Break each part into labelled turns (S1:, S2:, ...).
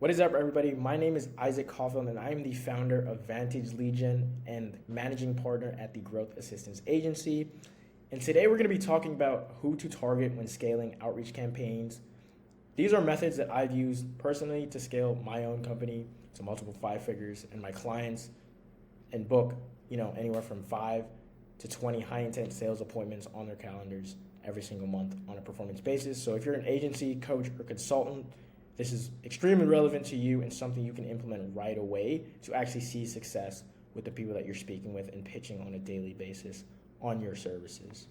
S1: What is up, everybody? My name is Isaac Caulfield, and I am the founder of Vantage Lead Gen and managing partner at the Growth Assistance Agency. And today we're going to be talking about who to target when scaling outreach campaigns. These are methods that I've used personally to scale my own company to multiple five figures and my clients and book, anywhere from 5 to 20 high intent sales appointments on their calendars every single month on a performance basis. So if you're an agency, coach, or consultant, this is extremely relevant to you and something you can implement right away to actually see success with the people that you're speaking with and pitching on a daily basis on your services.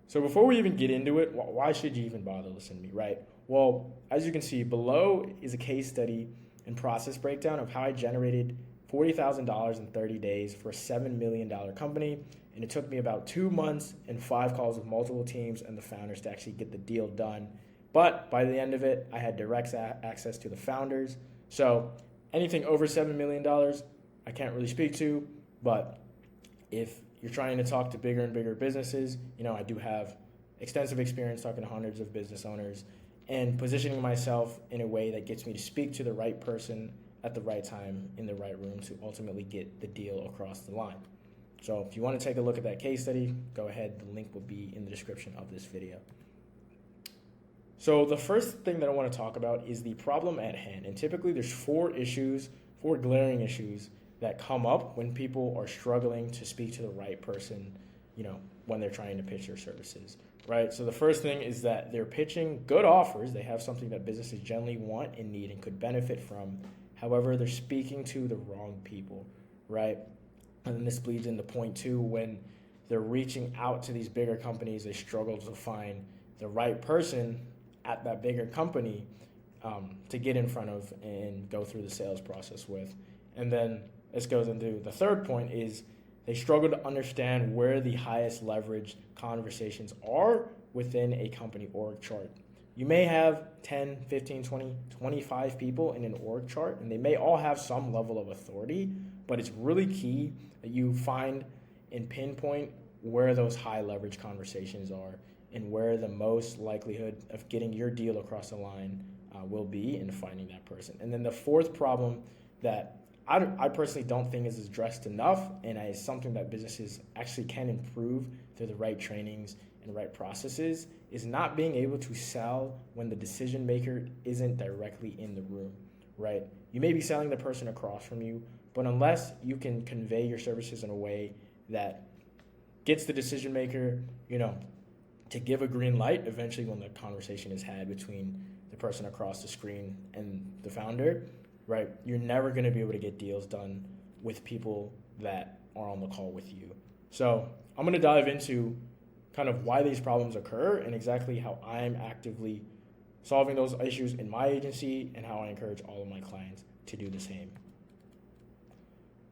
S1: So before we even get into it, why should you even bother listening to me, right? Well, as you can see, below is a case study and process breakdown of how I generated $40,000 in 30 days for a $7 million company. And it took me about 2 months and 5 calls with multiple teams and the founders to actually get the deal done. But by the end of it, I had direct access to the founders. So anything over $7 million, I can't really speak to. But if you're trying to talk to bigger and bigger businesses, I do have extensive experience talking to hundreds of business owners and positioning myself in a way that gets me to speak to the right person at the right time in the right room to ultimately get the deal across the line. So if you want to take a look at that case study, go ahead. The link will be in the description of this video. So the first thing that I want to talk about is the problem at hand. And typically there's 4 glaring issues that come up when people are struggling to speak to the right person, when they're trying to pitch their services, right? So the first thing is that they're pitching good offers. They have something that businesses generally want and need and could benefit from. However, they're speaking to the wrong people, right? And then this bleeds into point 2, when they're reaching out to these bigger companies, they struggle to find the right person at that bigger company to get in front of and go through the sales process with. And then this goes into the third point is they struggle to understand where the highest leverage conversations are within a company org chart. You may have 10, 15, 20, 25 people in an org chart, and they may all have some level of authority, but it's really key that you find and pinpoint where those high leverage conversations are and where the most likelihood of getting your deal across the line will be in finding that person. And then the fourth problem that I personally don't think is addressed enough, and is something that businesses actually can improve through the right trainings and right processes, is not being able to sell when the decision maker isn't directly in the room, right? You may be selling the person across from you, but unless you can convey your services in a way that gets the decision maker, to give a green light eventually when the conversation is had between the person across the screen and the founder, right? You're never going to be able to get deals done with people that are on the call with you. So I'm going to dive into kind of why these problems occur and exactly how I'm actively solving those issues in my agency and how I encourage all of my clients to do the same.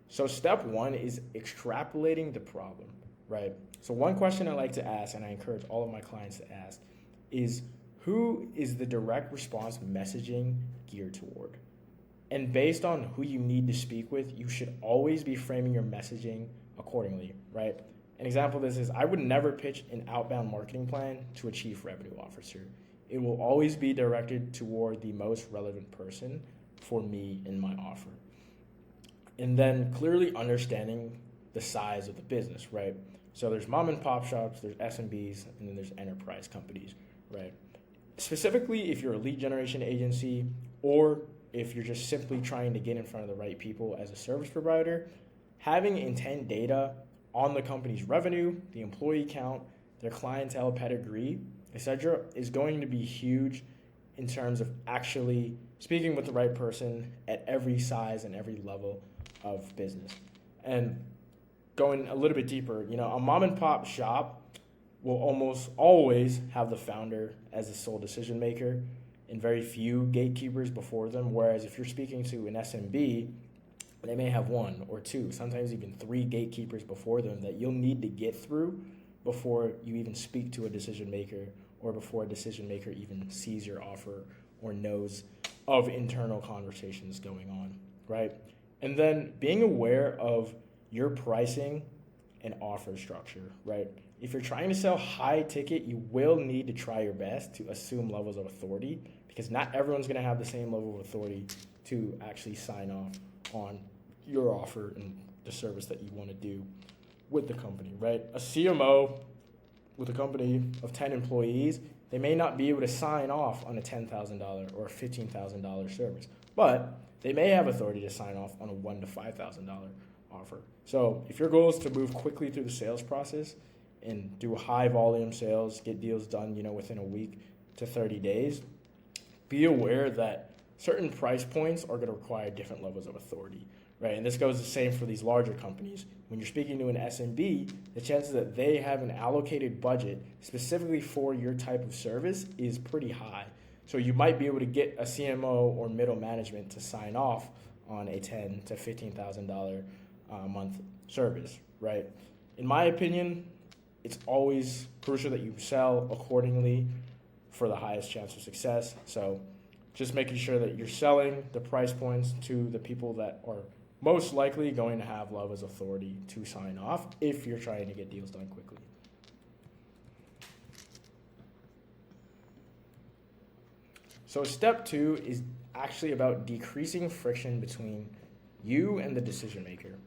S1: So step 1 is extrapolating the problem, right? So one question I like to ask, and I encourage all of my clients to ask, is who is the direct response messaging geared toward? And based on who you need to speak with, you should always be framing your messaging accordingly, right? An example of this is I would never pitch an outbound marketing plan to a chief revenue officer. It will always be directed toward the most relevant person for me in my offer. And then clearly understanding the size of the business, right? So there's mom and pop shops, there's SMBs, and then there's enterprise companies, right? Specifically, if you're a lead generation agency or if you're just simply trying to get in front of the right people as a service provider, having intent data on the company's revenue, the employee count, their clientele pedigree, etc., is going to be huge in terms of actually speaking with the right person at every size and every level of business. And going a little bit deeper, a mom and pop shop will almost always have the founder as the sole decision maker and very few gatekeepers before them. Whereas if you're speaking to an SMB, they may have 1 or 2, sometimes even 3 gatekeepers before them that you'll need to get through before you even speak to a decision maker or before a decision maker even sees your offer or knows of internal conversations going on, right? And then being aware of your pricing and offer structure, right? If you're trying to sell high ticket, you will need to try your best to assume levels of authority because not everyone's going to have the same level of authority to actually sign off on your offer and the service that you want to do with the company, right? A CMO with a company of 10 employees, they may not be able to sign off on a $10,000 or $15,000 service, but they may have authority to sign off on a $1,000 to $5,000 offer. So if your goal is to move quickly through the sales process and do high volume sales, get deals done, within a week to 30 days, be aware that certain price points are going to require different levels of authority, right? And this goes the same for these larger companies. When you're speaking to an SMB, the chances that they have an allocated budget specifically for your type of service is pretty high. So you might be able to get a CMO or middle management to sign off on a $10,000 to $15,000 a month service, right? In my opinion, it's always crucial that you sell accordingly for the highest chance of success. So just making sure that you're selling the price points to the people that are most likely going to have levels of authority to sign off if you're trying to get deals done quickly. So step 2 is actually about decreasing friction between you and the decision maker.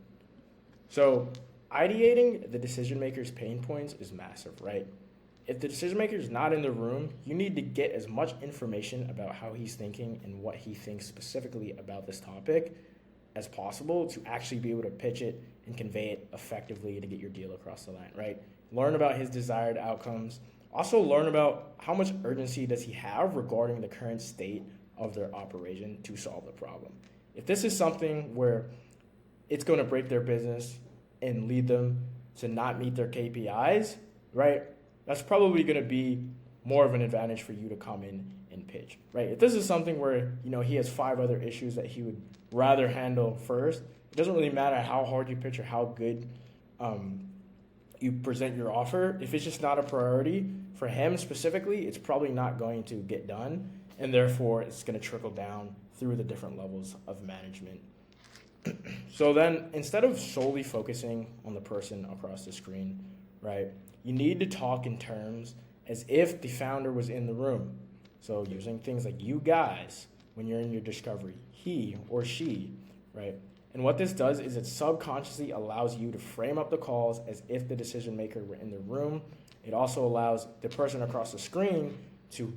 S1: So ideating the decision maker's pain points is massive, right? If the decision maker is not in the room, you need to get as much information about how he's thinking and what he thinks specifically about this topic as possible to actually be able to pitch it and convey it effectively to get your deal across the line, right? Learn about his desired outcomes. Also learn about how much urgency does he have regarding the current state of their operation to solve the problem. If this is something where it's going to break their business and lead them to not meet their KPIs, right? That's probably going to be more of an advantage for you to come in and pitch, right? If this is something where, he has 5 other issues that he would rather handle first, it doesn't really matter how hard you pitch or how good you present your offer. If it's just not a priority for him specifically, it's probably not going to get done, and therefore it's going to trickle down through the different levels of management. So then, instead of solely focusing on the person across the screen, right, you need to talk in terms as if the founder was in the room. So using things like you guys when you're in your discovery, he or she, right? And what this does is it subconsciously allows you to frame up the calls as if the decision maker were in the room. It also allows the person across the screen to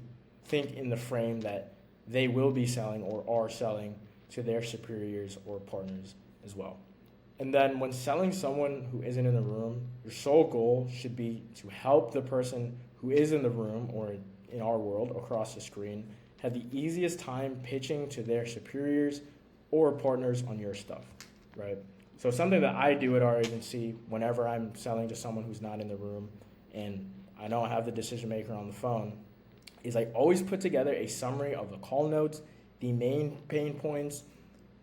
S1: think in the frame that they will be selling or are selling to their superiors or partners as well. And then when selling someone who isn't in the room, your sole goal should be to help the person who is in the room, or in our world, across the screen, have the easiest time pitching to their superiors or partners on your stuff, right? So something that I do at our agency whenever I'm selling to someone who's not in the room and I don't have the decision maker on the phone is I always put together a summary of the call notes, the main pain points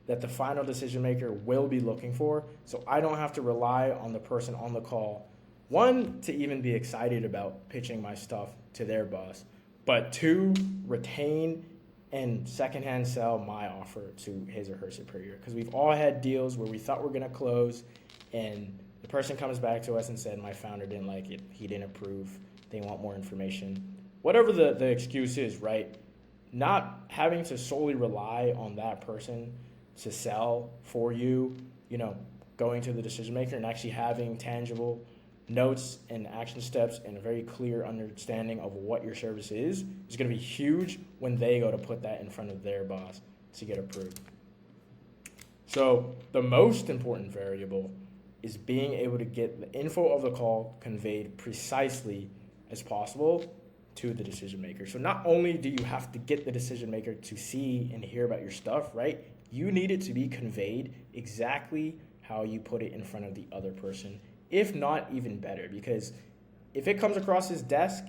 S1: that the final decision maker will be looking for, so I don't have to rely on the person on the call, 1, to even be excited about pitching my stuff to their boss, but 2, retain and secondhand sell my offer to his or her superior. Because we've all had deals where we thought we're gonna close and the person comes back to us and said, my founder didn't like it, he didn't approve, they want more information. Whatever the excuse is, right? Not having to solely rely on that person to sell for you, going to the decision maker and actually having tangible notes and action steps and a very clear understanding of what your service is going to be huge when they go to put that in front of their boss to get approved. So the most important variable is being able to get the info of the call conveyed precisely as possible to the decision maker. So not only do you have to get the decision maker to see and hear about your stuff, right? You need it to be conveyed exactly how you put it in front of the other person, if not even better. Because if it comes across his desk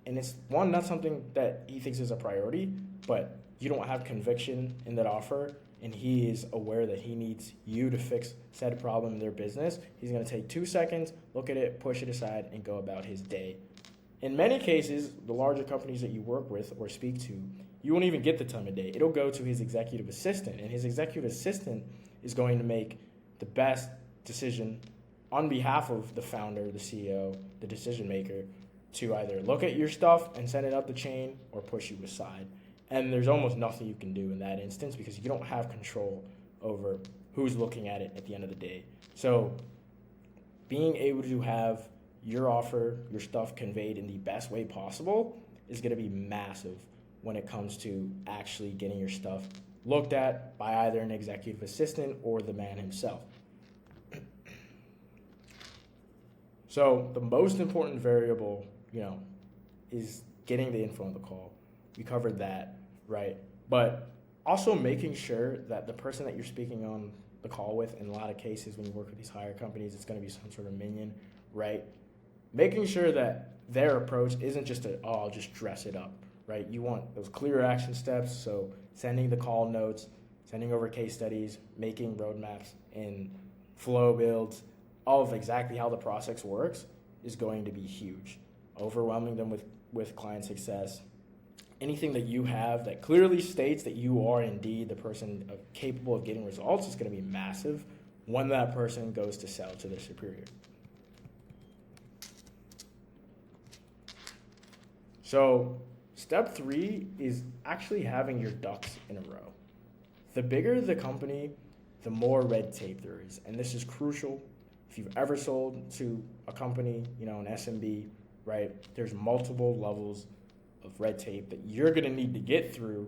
S1: and it's, 1, not something that he thinks is a priority, but you don't have conviction in that offer and he is aware that he needs you to fix said problem in their business, he's going to take 2 seconds, look at it, push it aside, and go about his day. In many cases, the larger companies that you work with or speak to, you won't even get the time of day. It'll go to his executive assistant, and his executive assistant is going to make the best decision on behalf of the founder, the CEO, the decision maker, to either look at your stuff and send it up the chain or push you aside. And there's almost nothing you can do in that instance because you don't have control over who's looking at it at the end of the day. So being able to have your offer, your stuff conveyed in the best way possible is going to be massive when it comes to actually getting your stuff looked at by either an executive assistant or the man himself. So the most important variable, is getting the info on the call. We covered that, right? But also making sure that the person that you're speaking on the call with, in a lot of cases when you work with these higher companies, it's going to be some sort of minion, right? Making sure that their approach isn't just I'll just dress it up, right? You want those clear action steps, so sending the call notes, sending over case studies, making roadmaps and flow builds, all of exactly how the process works is going to be huge. Overwhelming them with client success. Anything that you have that clearly states that you are indeed the person capable of getting results is going to be massive when that person goes to sell to their superior. So step 3 is actually having your ducks in a row. The bigger the company, the more red tape there is. And this is crucial. If you've ever sold to a company, an SMB, right, there's multiple levels of red tape that you're going to need to get through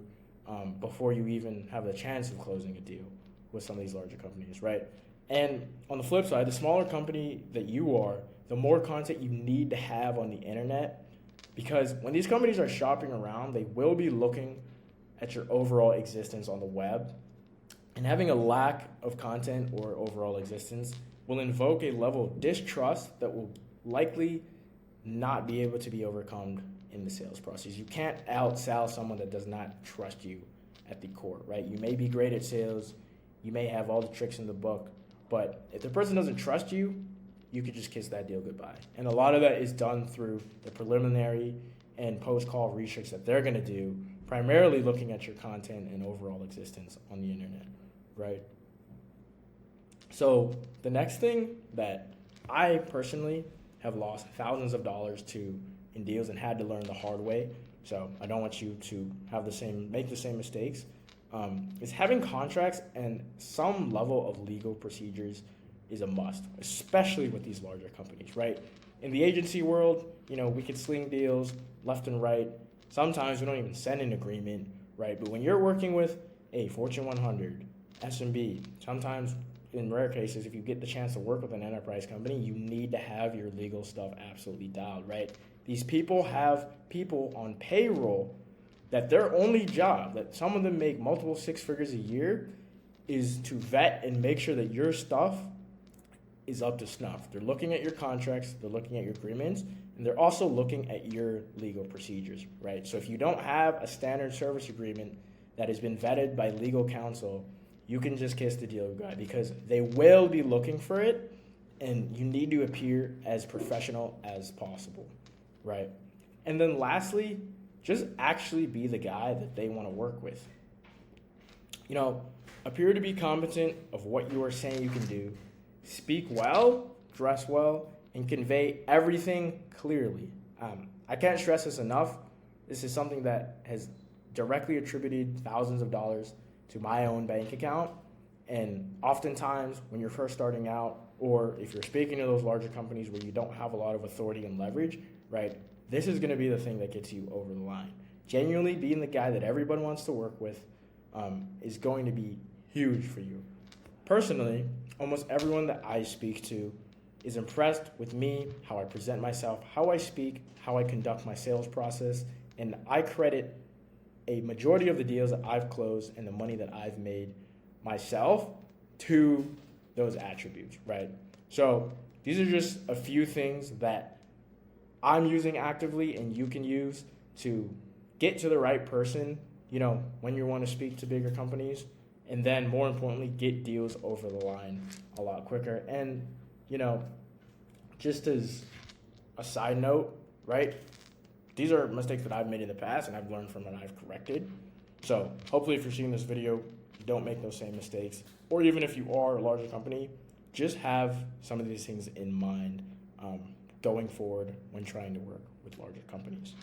S1: before you even have the chance of closing a deal with some of these larger companies, right? And on the flip side, the smaller company that you are, the more content you need to have on the internet, because when these companies are shopping around, they will be looking at your overall existence on the web. And having a lack of content or overall existence will invoke a level of distrust that will likely not be able to be overcome in the sales process. You can't outsell someone that does not trust you at the core, right? You may be great at sales, you may have all the tricks in the book, but if the person doesn't trust you, you could just kiss that deal goodbye. And a lot of that is done through the preliminary and post-call research that they're going to do, primarily looking at your content and overall existence on the internet, right? So the next thing that I personally have lost thousands of dollars to in deals and had to learn the hard way, so I don't want you to make the same mistakes, is having contracts and some level of legal procedures is a must, especially with these larger companies, right? In the agency world, we could sling deals left and right. Sometimes we don't even send an agreement, right? But when you're working with a Fortune 100, SMB, sometimes in rare cases, if you get the chance to work with an enterprise company, you need to have your legal stuff absolutely dialed, right? These people have people on payroll that their only job, that some of them make multiple 6 figures a year, is to vet and make sure that your stuff is up to snuff. They're looking at your contracts, they're looking at your agreements, and they're also looking at your legal procedures, right? So if you don't have a standard service agreement that has been vetted by legal counsel, you can just kiss the deal goodbye because they will be looking for it, and you need to appear as professional as possible, right? And then lastly, just actually be the guy that they want to work with. Appear to be competent of what you are saying you can do. Speak well, dress well, and convey everything clearly. I can't stress this enough. This is something that has directly attributed thousands of dollars to my own bank account. And oftentimes when you're first starting out, or if you're speaking to those larger companies where you don't have a lot of authority and leverage, right, this is going to be the thing that gets you over the line. Genuinely being the guy that everybody wants to work with is going to be huge for you. Personally, almost everyone that I speak to is impressed with me, how I present myself, how I speak, how I conduct my sales process, and I credit a majority of the deals that I've closed and the money that I've made myself to those attributes, right? So these are just a few things that I'm using actively and you can use to get to the right person, when you want to speak to bigger companies, and then more importantly, get deals over the line a lot quicker. And, just as a side note, right, these are mistakes that I've made in the past and I've learned from and I've corrected. So hopefully if you're seeing this video, you don't make those same mistakes. Or even if you are a larger company, just have some of these things in mind going forward when trying to work with larger companies.